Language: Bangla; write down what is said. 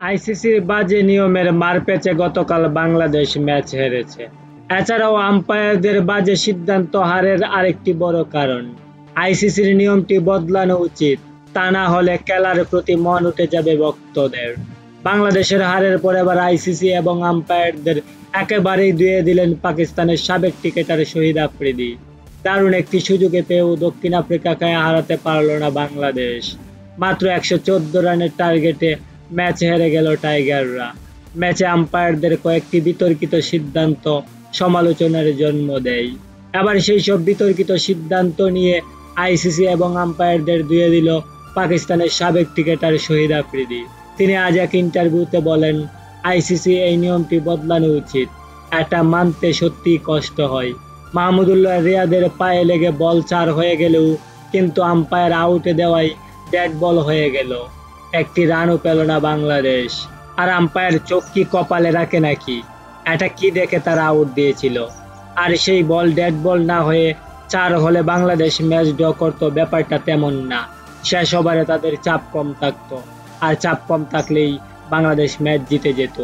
আইসিসির বাজে নিয়মের মারপ্যাচে গতকাল বাংলাদেশ ম্যাচ হেরেছে। এছাড়াও আম্পায়ারদের বাজে সিদ্ধান্ত হারের আরেকটি বড় কারণ। আইসিসির নিয়মটি বদলানো উচিত, তা না হলে খেলার প্রতি মন উঠে যাবে ভক্তদের। বাংলাদেশের হারের পর এবার আইসিসি এবং আম্পায়ারদের একেবারেই ধুয়ে দিলেন পাকিস্তানের সাবেক ক্রিকেটার শহীদ আফ্রিদি। দারুণ একটি সুযোগে পেয়েও দক্ষিণ আফ্রিকাকে হারাতে পারল না বাংলাদেশ। মাত্র ১১৪ রানের টার্গেটে ম্যাচ হেরে গেল টাইগাররা। ম্যাচে আম্পায়ারদের কয়েকটি বিতর্কিত সিদ্ধান্ত সমালোচনার জন্ম দেয়। এবার সেই সব বিতর্কিত সিদ্ধান্ত নিয়ে আইসিসি এবং আম্পায়ারদের ধুয়ে দিল পাকিস্তানের সাবেক ক্রিকেটার শহীদ আফ্রিদি। তিনি আজ এক ইন্টারভিউতে বলেন, আইসিসি এই নিয়মটি বদলানো উচিত। এটা মানতে সত্যিই কষ্ট হয়। মাহমুদুল্লাহ রিয়াদের পায়ে লেগে বল ৪ হয়ে গেলেও কিন্তু আম্পায়ার আউটে দেওয়ায় ডেড বল হয়ে গেল। একটি রানও পেল না বাংলাদেশ। আর আম্পায়ার চোখ কি কপালে রাখে নাকি? এটা কি দেখে তারা আউট দিয়েছিল? আর সেই বল ডেড বল না হয়ে ৪ হলে বাংলাদেশ ম্যাচ ড্র করত, ব্যাপারটা তেমন না। শেষ ওভারে তাদের চাপ কম থাকতো, আর চাপ কম থাকলেই বাংলাদেশ ম্যাচ জিতে যেত।